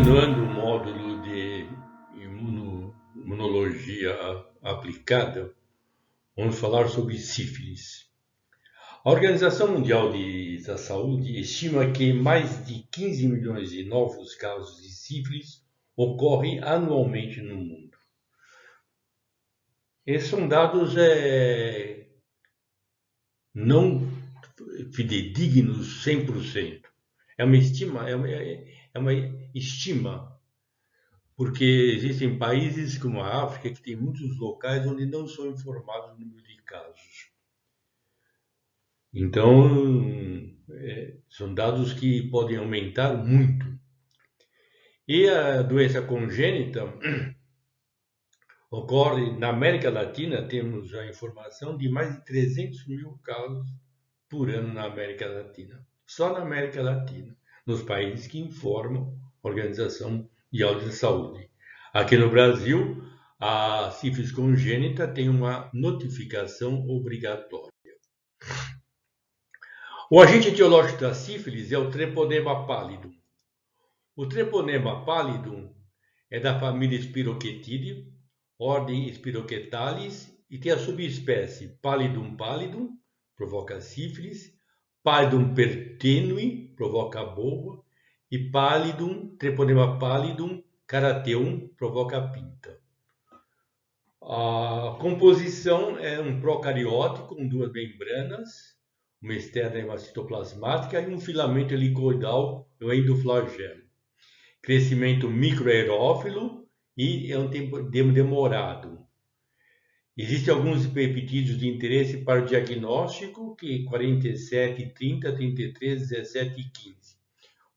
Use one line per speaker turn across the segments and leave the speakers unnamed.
Continuando o módulo de imunologia aplicada, vamos falar sobre sífilis. A Organização Mundial da Saúde estima que mais de 15 milhões de novos casos de sífilis ocorrem anualmente no mundo. Esses são dados não fidedignos 100%. É uma estima, porque existem países como a África que tem muitos locais onde não são informados o número de casos. Então, são dados que podem aumentar muito. E a doença congênita ocorre na América Latina, temos a informação de mais de 300 mil casos por ano na América Latina. Só na América Latina, nos países que informam a Organização Mundial de Saúde. Aqui no Brasil, a sífilis congênita tem uma notificação obrigatória. O agente etiológico da sífilis é o Treponema pallidum. O Treponema pallidum é da família Spirochetidae, ordem Spirochetalis, e tem a subespécie Pallidum pallidum, provoca sífilis, Pallidum pertenue, provoca boa, e Treponema pallidum carateum, provoca pinta. A composição é um procariótico com duas membranas, uma externa e uma citoplasmática, e um filamento helicoidal no endoflagelo. Crescimento microaerófilo e é um tempo demorado. Existem alguns peptídeos de interesse para o diagnóstico, que 47, 30, 33, 17 e 15,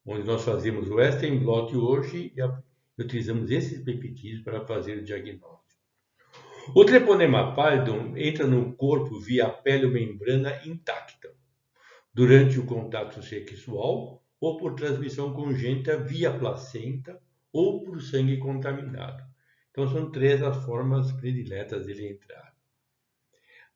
onde nós fazemos o Western blot hoje e utilizamos esses peptídeos para fazer o diagnóstico. O Treponema pallidum entra no corpo via pele ou membrana intacta, durante o contato sexual ou por transmissão congênita via placenta ou por sangue contaminado. Então, são três as formas prediletas dele entrar.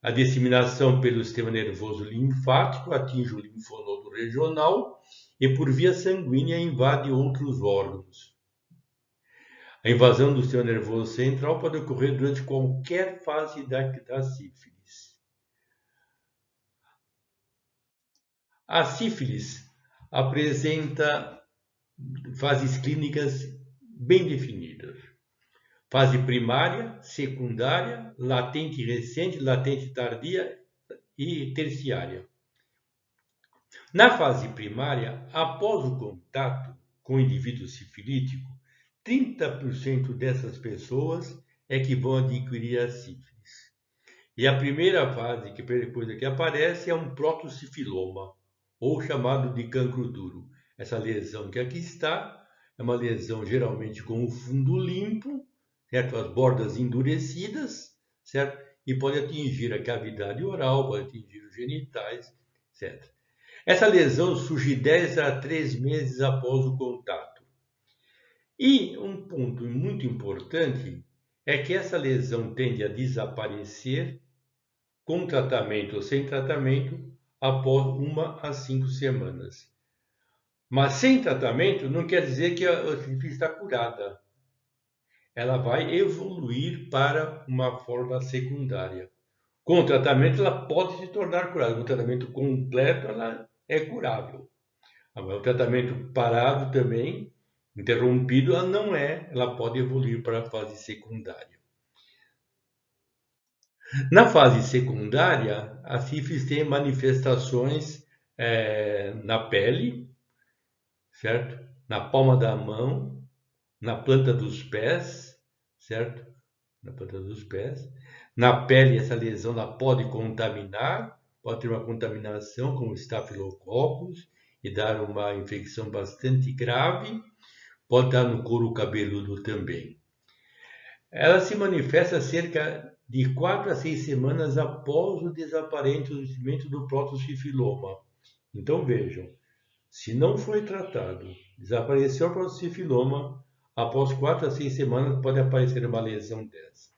A disseminação pelo sistema nervoso linfático atinge o linfonodo regional e por via sanguínea invade outros órgãos. A invasão do sistema nervoso central pode ocorrer durante qualquer fase da sífilis. A sífilis apresenta fases clínicas bem definidas. Fase primária, secundária, latente recente, latente tardia e terciária. Na fase primária, após o contato com o indivíduo sifilítico, 30% dessas pessoas é que vão adquirir a sífilis. E a primeira fase, que depois que aparece, é um protosifiloma, ou chamado de cancro duro. Essa lesão que aqui está é uma lesão geralmente com o fundo limpo, certo? As bordas endurecidas, certo? E pode atingir a cavidade oral, pode atingir os genitais, certo? Essa lesão surge 10 a 3 meses após o contato. E um ponto muito importante é que essa lesão tende a desaparecer com tratamento ou sem tratamento após 1 a 5 semanas. Mas sem tratamento não quer dizer que a sífilis está curada. Ela vai evoluir para uma forma secundária. Com o tratamento, ela pode se tornar curada. Com o tratamento completo, ela é curável. O tratamento parado também, interrompido, ela não é. Ela pode evoluir para a fase secundária. Na fase secundária, a sífilis tem manifestações na pele, certo? Na palma da mão, na planta dos pés, certo? Na planta dos pés. Na pele, essa lesão ela pode contaminar, pode ter uma contaminação com estafilococcus e dar uma infecção bastante grave. Pode estar no couro cabeludo também. Ela se manifesta cerca de 4 a 6 semanas após o desaparecimento do protosifiloma. Então vejam, se não foi tratado, desapareceu o protosifiloma, após 4 a 6 semanas pode aparecer uma lesão dessa.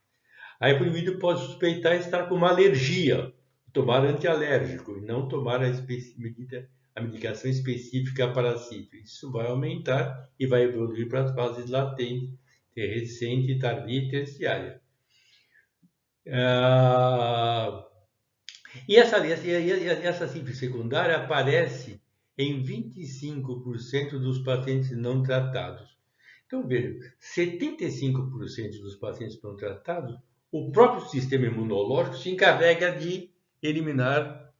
Aí o indivíduo pode suspeitar estar com uma alergia, tomar antialérgico e não tomar a medida a medicação específica para a sífilis. Isso vai aumentar e vai evoluir para as fases latentes, recente, tardia e terciária. E essa sífilis secundária aparece em 25% dos pacientes não tratados. Então, veja, 75% dos pacientes não tratados, o próprio sistema imunológico se encarrega de eliminar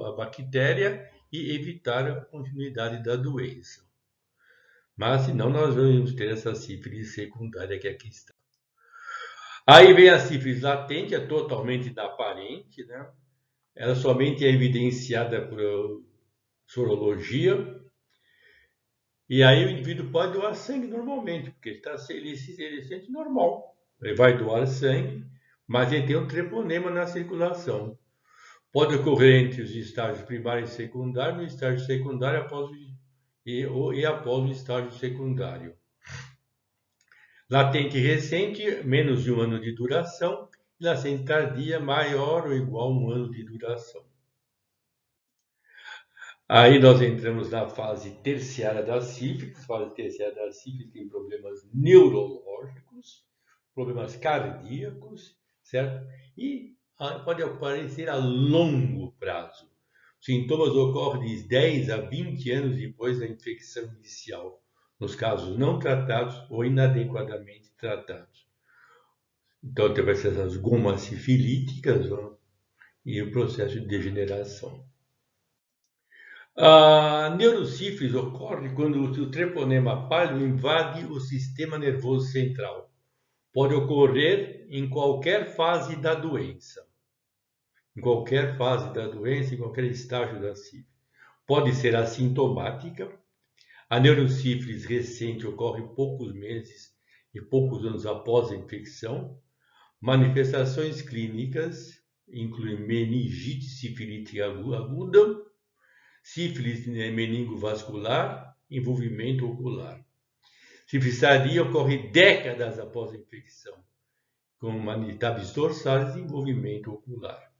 a bactéria e evitar a continuidade da doença. Mas, senão, nós vamos ter essa sífilis secundária que aqui está. Aí vem a sífilis latente, é totalmente inaparente, né? Ela somente é evidenciada por sorologia. E aí o indivíduo pode doar sangue normalmente, porque ele se sente normal. Ele vai doar sangue, mas ele tem um treponema na circulação. Pode ocorrer entre os estágios primário e secundário, no estágio secundário após o estágio secundário. Latente recente, menos de 1 ano de duração, e latente tardia, maior ou igual a 1 ano de duração. Aí nós entramos na fase terciária da sífilis. Fase terciária da sífilis tem problemas neurológicos, problemas cardíacos, certo? E pode aparecer a longo prazo. Sintomas ocorrem de 10 a 20 anos depois da infecção inicial, nos casos não tratados ou inadequadamente tratados. Então, vai ser essas gomas sifilíticas e o processo de degeneração. A neurosífilis ocorre quando o treponema pálido invade o sistema nervoso central. Pode ocorrer em qualquer fase da doença. Em qualquer fase da doença, em qualquer estágio da sífilis. Pode ser assintomática. A neurosífilis recente ocorre poucos meses e poucos anos após a infecção. Manifestações clínicas incluem meningite sifilítica aguda, sífilis meningovascular, envolvimento ocular. Sífilis tardia ocorre décadas após a infecção, com manifestações dorsais e envolvimento ocular.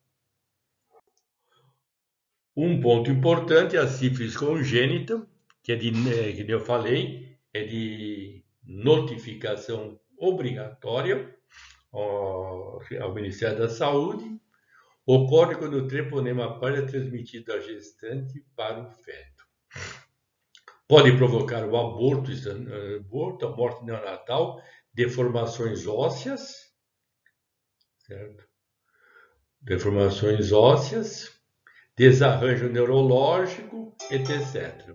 Um ponto importante é a sífilis congênita, que que eu falei, é de notificação obrigatória ao Ministério da Saúde. Ocorre quando o treponema pálido é transmitido da gestante para o feto. Pode provocar o aborto, a morte neonatal, deformações ósseas, certo? Deformações ósseas, desarranjo neurológico, etc.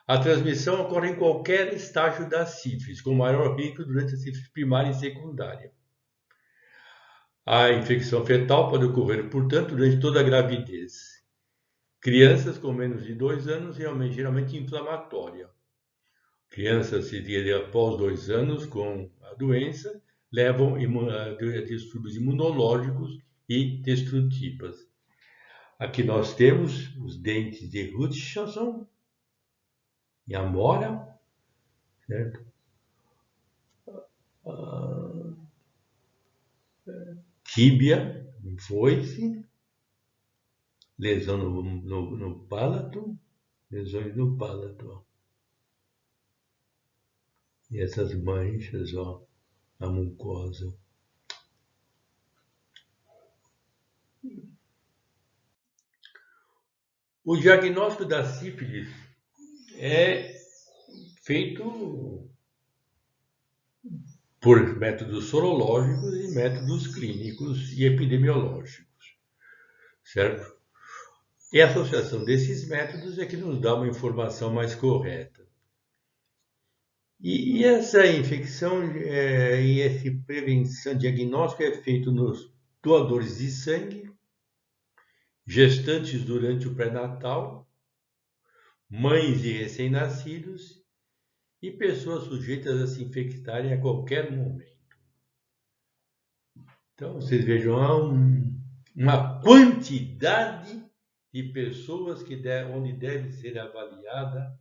A transmissão ocorre em qualquer estágio da sífilis, com maior risco durante a sífilis primária e secundária. A infecção fetal pode ocorrer, portanto, durante toda a gravidez. Crianças com menos de 2 anos, geralmente inflamatória. Crianças após 2 anos com a doença levam a distúrbios imunológicos e destrutivas. Aqui nós temos os dentes de Hutchinson e Amora, certo? Tíbia, foice, lesão no palato, lesões no palato. Ó. E essas manchas, ó, a mucosa. O diagnóstico da sífilis é feito por métodos sorológicos e métodos clínicos e epidemiológicos, certo? E a associação desses métodos é que nos dá uma informação mais correta. E essa infecção e essa prevenção, diagnóstico é feito nos doadores de sangue, gestantes durante o pré-natal, mães de recém-nascidos e pessoas sujeitas a se infectarem a qualquer momento. Então, vocês vejam, há uma quantidade de pessoas onde deve ser avaliada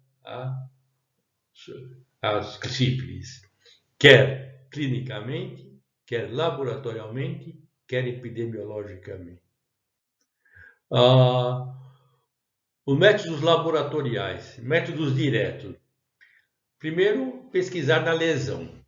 as sífilis, quer clinicamente, quer laboratorialmente, quer epidemiologicamente. Os métodos laboratoriais, métodos diretos. Primeiro, pesquisar na lesão.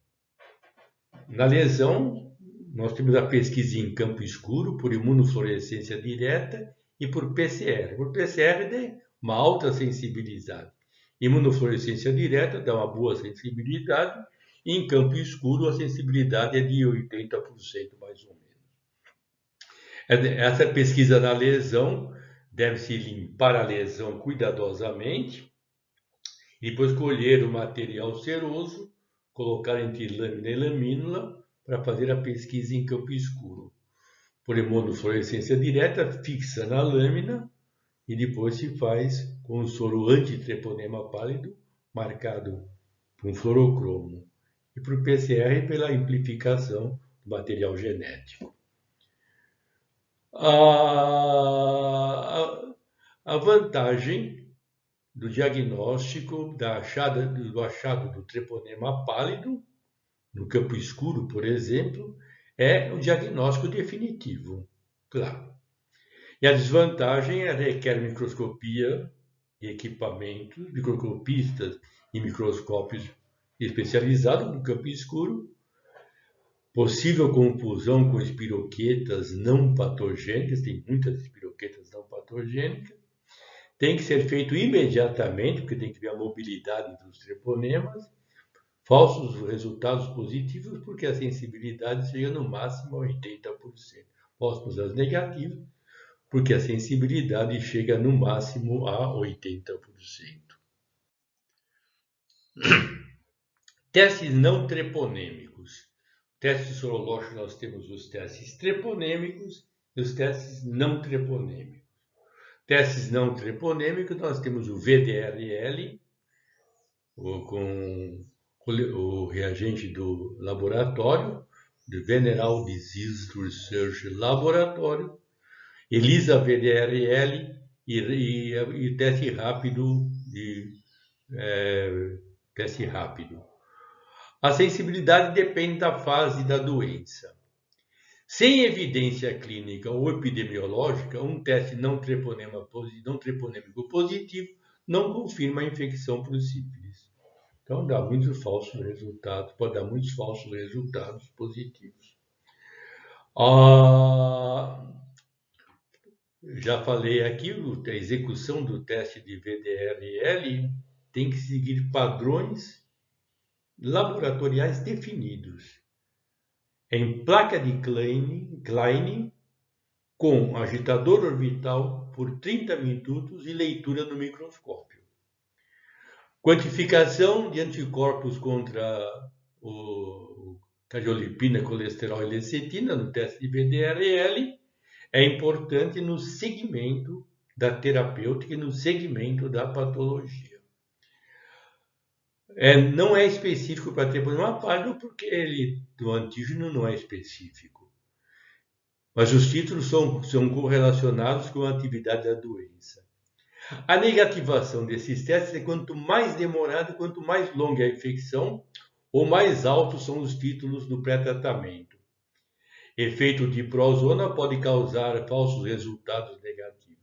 Na lesão, nós temos a pesquisa em campo escuro, por imunofluorescência direta e por PCR. Por PCR, dá uma alta sensibilidade. Imunofluorescência direta dá uma boa sensibilidade, e em campo escuro a sensibilidade é de 80% mais ou menos. Essa pesquisa na lesão deve-se limpar a lesão cuidadosamente, e depois colher o material seroso, colocar entre lâmina e lamínula para fazer a pesquisa em campo escuro. Por imunofluorescência direta, fixa na lâmina e depois se faz com o soro antitreponema pálido, marcado com fluorocromo. E por PCR, pela amplificação do material genético. A vantagem do diagnóstico do achado do treponema pálido, no campo escuro, por exemplo, é o diagnóstico definitivo, claro. E a desvantagem requer microscopia e equipamentos, microscopistas e microscópios especializados no campo escuro, possível confusão com espiroquetas não patogênicas, tem muitas espiroquetas não patogênicas, tem que ser feito imediatamente, porque tem que ver a mobilidade dos treponemas, falsos resultados positivos, porque a sensibilidade chega no máximo a 80%, falsos resultados negativos, porque a sensibilidade chega no máximo a 80%. Testes não treponêmicos. Testes sorológicos, nós temos os testes treponêmicos e os testes não treponêmicos. Testes não treponêmicos, nós temos o VDRL, com o reagente do laboratório, do Veneral Disease Research Laboratory, ELISA VDRL e teste rápido. Teste rápido. A sensibilidade depende da fase da doença. Sem evidência clínica ou epidemiológica, um teste não treponêmico positivo não confirma a infecção por sífilis. Então, dá muitos falsos resultados, pode dar muitos falsos resultados positivos. Já falei aqui, a execução do teste de VDRL tem que seguir padrões laboratoriais definidos. Em placa de Klein, com agitador orbital por 30 minutos e leitura no microscópio. Quantificação de anticorpos contra o cardiolipina, colesterol e lecitina no teste de VDRL é importante no segmento da terapêutica e no segmento da patologia. Não é específico para treponema pálido porque do antígeno não é específico. Mas os títulos são correlacionados com a atividade da doença. A negativação desses testes é quanto mais demorado, quanto mais longa a infecção, ou mais altos são os títulos do pré-tratamento. Efeito de prozona pode causar falsos resultados negativos.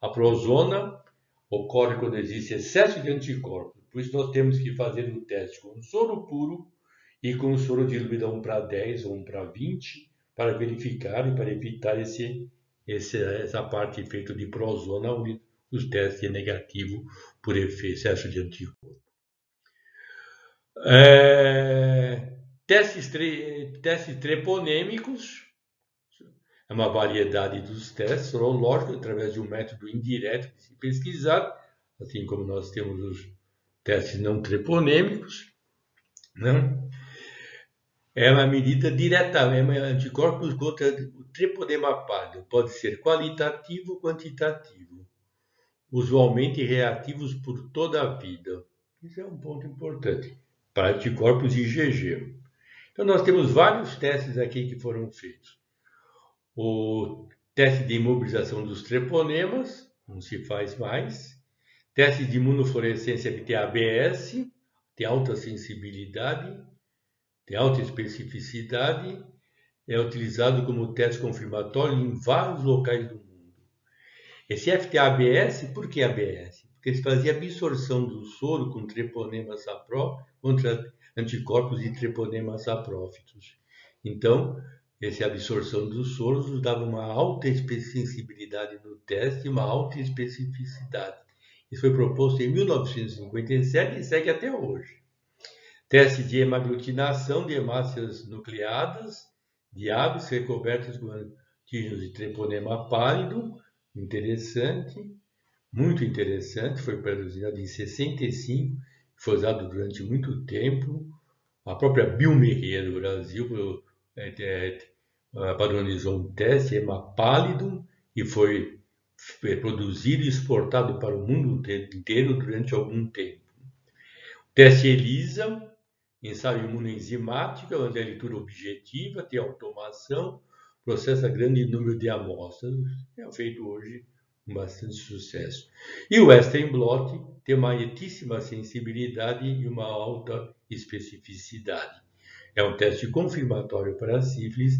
A prozona ocorre quando existe excesso de anticorpos. Por isso nós temos que fazer o teste com soro puro e com soro diluído a 1:10 ou 1:20 para verificar e para evitar essa parte efeito de prozona, onde os testes é negativo por excesso de anticorpo. Testes treponêmicos é uma variedade dos testes sorológicos através de um método indireto de se pesquisar, assim como nós temos os testes não treponêmicos, né? É uma medida direta, anticorpos contra o treponema pálido. Pode ser qualitativo ou quantitativo. Usualmente reativos por toda a vida. Isso é um ponto importante para anticorpos IgG. Então nós temos vários testes aqui que foram feitos. O teste de imobilização dos treponemas, não se faz mais. Teste de imunofluorescência TABS, tem alta sensibilidade, tem alta especificidade, é utilizado como teste confirmatório em vários locais do mundo. Esse FT-ABS, por que ABS? Porque eles faziam absorção do soro com treponema sapró contra anticorpos de treponema saprófitos. Então, essa absorção dos soros nos dava uma alta sensibilidade no teste e uma alta especificidade. Isso foi proposto em 1957 e segue até hoje. Teste de hemaglutinação de hemácias nucleadas de aves recobertas com antígenos de treponema pálido, interessante, muito interessante, foi produzido em 65, foi usado durante muito tempo. A própria Biomerria do Brasil padronizou um teste hemapálido e foi produzido e exportado para o mundo inteiro durante algum tempo. Teste ELISA, ensaio imunoenzimático, onde a leitura objetiva, tem automação, processa grande número de amostras, é feito hoje com bastante sucesso. E o Western blot tem uma altíssima sensibilidade e uma alta especificidade. É um teste confirmatório para a sífilis,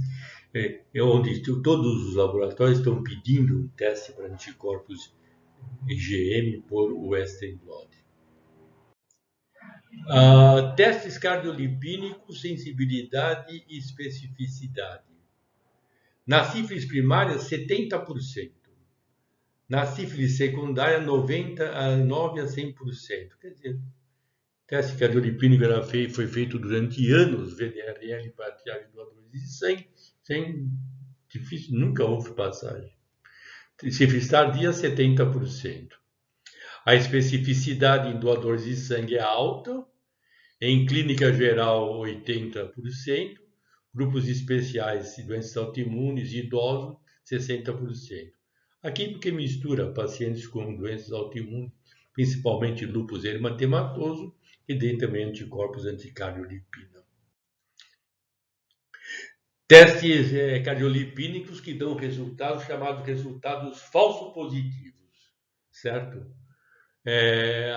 onde todos os laboratórios estão pedindo um teste para anticorpos IgM por Western blot. Testes cardiolipínicos, sensibilidade e especificidade. Na sífilis primária, 70%. Na sífilis secundária, 99% a 100%. Quer dizer, o teste cardiolipínico foi feito durante anos, VDRL para triagem de doadores de sangue, difícil, nunca houve passagem. Sífilis tardia, 70%. A especificidade em doadores de sangue é alta, em clínica geral 80%, grupos especiais de doenças autoimunes e idosos 60%. Aqui porque mistura pacientes com doenças autoimunes, principalmente lúpus eritematoso, e tem também anticorpos anticardiolipina. Testes cardiolipínicos que dão resultados chamados resultados falso positivos, certo?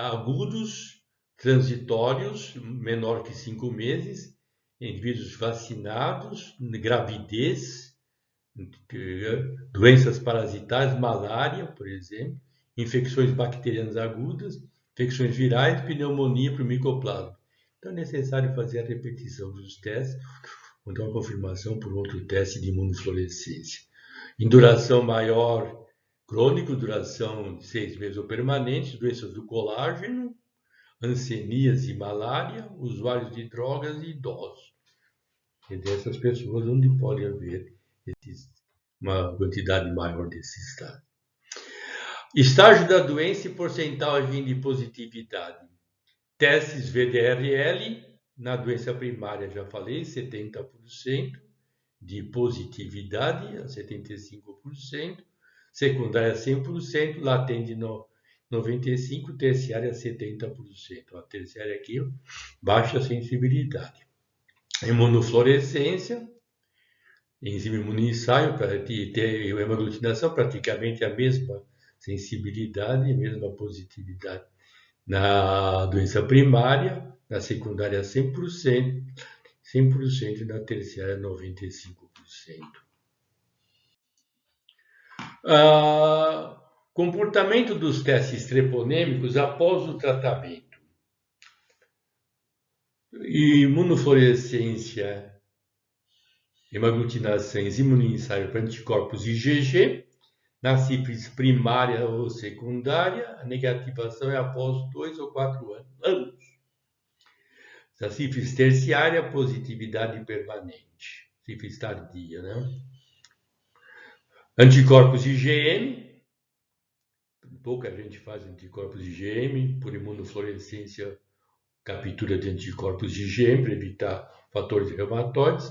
Agudos, transitórios, menor que 5 meses, indivíduos vacinados, gravidez, doenças parasitárias, malária, por exemplo, infecções bacterianas agudas, infecções virais, pneumonia por micoplasma. Então é necessário fazer a repetição dos testes, ou então a confirmação por outro teste de imunofluorescência. Em duração maior, crônico, duração de 6 meses ou permanente, doenças do colágeno, hanseníase e malária, usuários de drogas e idosos. E dessas pessoas onde pode haver uma quantidade maior desses estados. Estágio da doença e porcentagem de positividade. Testes VDRL, na doença primária, já falei, 70% de positividade, a 75%, secundária 100%, latente 95%, terciária 70%. A terciária aqui, baixa sensibilidade. Imunofluorescência, enzima imunoensaio, para ter hemaglutinação, praticamente a mesma sensibilidade, a mesma positividade na doença primária, na secundária 100%, 100% e na terciária 95%. Comportamento dos testes treponêmicos após o tratamento. Imunofluorescência, hemaglutinação, imunoensaio para anticorpos IgG. Na sífilis primária ou secundária, a negativação é após 2 ou 4 anos. Na sífilis terciária, positividade permanente. Sífilis tardia, né? Anticorpos IgM. Pouca gente faz anticorpos IgM por imunofluorescência, captura de anticorpos IgM para evitar fatores reumatoides.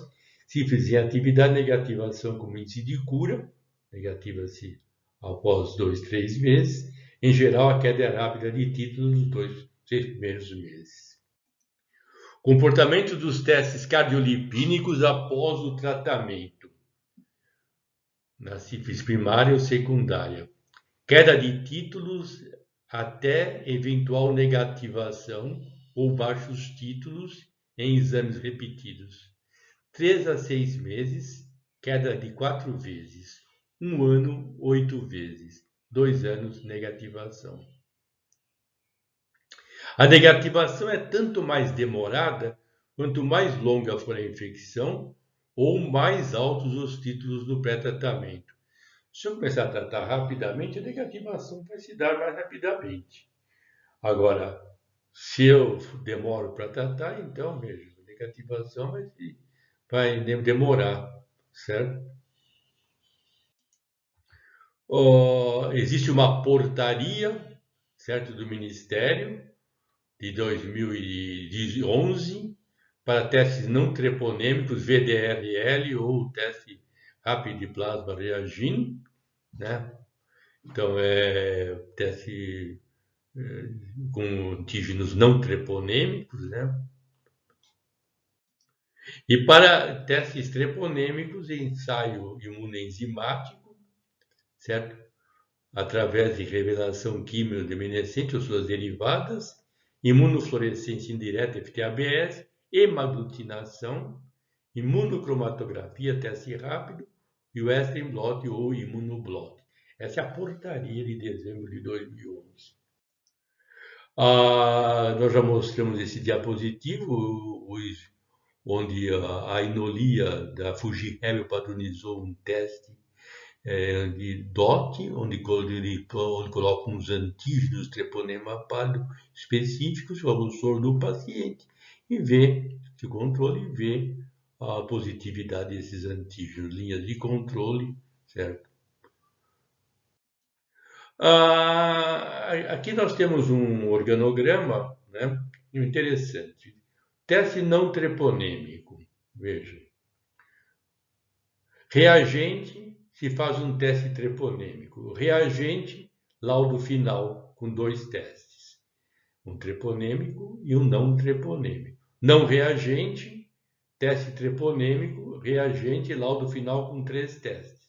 Sífilis em atividade, negativação como índice de cura, negativa-se após 2, 3 meses. Em geral, a queda é rápida de títulos nos 2, 3 primeiros meses. Comportamento dos testes cardiolipínicos após o tratamento. Na sífilis primária ou secundária. Queda de títulos até eventual negativação ou baixos títulos em exames repetidos. 3 a 6 meses, queda de 4 vezes. 1 ano, 8 vezes. 2 anos negativação. A negativação é tanto mais demorada quanto mais longa for a infecção ou mais altos os títulos do pré-tratamento. Se eu começar a tratar rapidamente, a negativação vai se dar mais rapidamente. Agora, se eu demoro para tratar, então, veja, a negativação vai demorar, certo? Existe uma portaria, certo, do Ministério de 2011 para testes não treponêmicos, VDRL ou teste rápido de plasma reagindo, né? Então, é teste com antígenos não treponêmicos, né? E para testes treponêmicos, ensaio imunoenzimático, certo? Através de revelação quimioluminescente ou suas derivadas, imunofluorescência indireta FT-ABS, hemaglutinação, imunocromatografia, teste rápido e Western blot ou imunoblot. Essa é a portaria de dezembro de 2011. Nós já mostramos esse diapositivo, onde a Inolia da Fujifilm padronizou um teste de DOT, onde coloca uns antígenos treponema pálido específicos, o soro do paciente, e vê, se o controle vê a positividade desses antígenos, linhas de controle, certo? Aqui nós temos um organograma, né, interessante. Teste não treponêmico, veja. Reagente, se faz um teste treponêmico. Reagente, laudo final, com 2 testes. Um treponêmico e um não treponêmico. Não reagente, teste treponêmico, reagente, laudo final com 3 testes.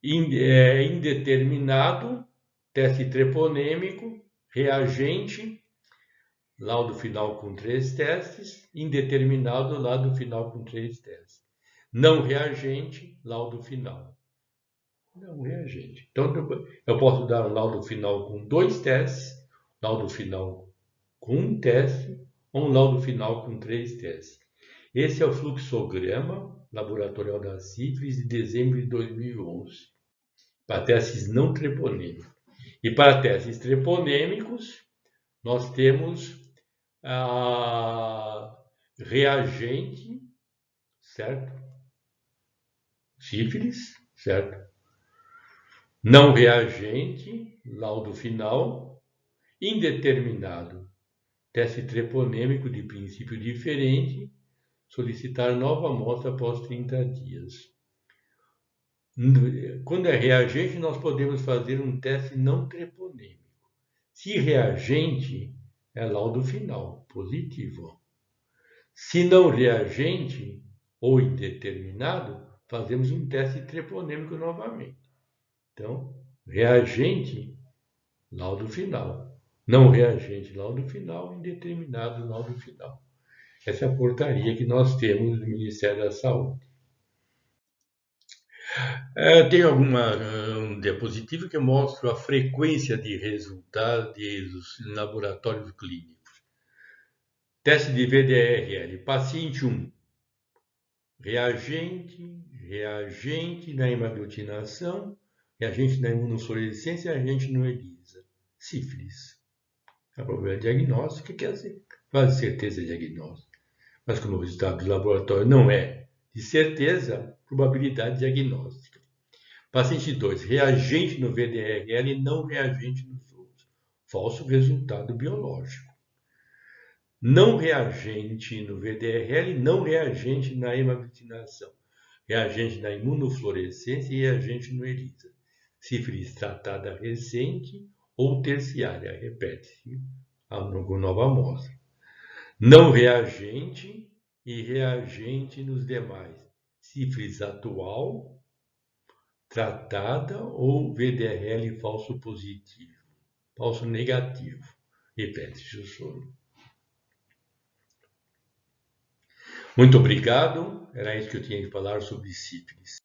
Indeterminado, teste treponêmico, reagente, laudo final com 3 testes, indeterminado, laudo final com 3 testes. Não reagente, laudo final. Não reagente. Então, eu posso dar um laudo final com 2 testes, laudo final com 1 teste, ou um laudo final com 3 testes. Esse é o fluxograma laboratorial da sífilis de dezembro de 2011, para testes não treponêmicos. E para testes treponêmicos, nós temos reagente, certo? Sífilis, certo? Não reagente, laudo final, indeterminado, teste treponêmico de princípio diferente, solicitar nova amostra após 30 dias. Quando é reagente, nós podemos fazer um teste não treponêmico. Se reagente, é laudo final, positivo. Se não reagente ou indeterminado, fazemos um teste treponêmico novamente. Então, reagente, laudo final. Não reagente, laudo final. Indeterminado, laudo final. Essa é a portaria que nós temos do Ministério da Saúde. Tem um diapositivo que mostra a frequência de resultados em laboratórios clínicos. Teste de VDRL, paciente 1. Reagente na hemaglutinação, reagente na imunofluorescência, reagente no ELISA. Sífilis. A probabilidade diagnóstica quer dizer quase certeza diagnóstica. Mas como o resultado do laboratório não é de certeza, probabilidade diagnóstica. Paciente 2, reagente no VDRL e não reagente nos outros. Falso resultado biológico. Não reagente no VDRL e não reagente na hemaglutinação. Reagente na imunofluorescência e reagente no ELISA. Sífilis tratada recente ou terciária, repete-se com nova amostra. Não reagente e reagente nos demais. Sífilis atual, tratada ou VDRL falso positivo, falso negativo. Repete-se o soro. Muito obrigado. Era isso que eu tinha que falar sobre sífilis.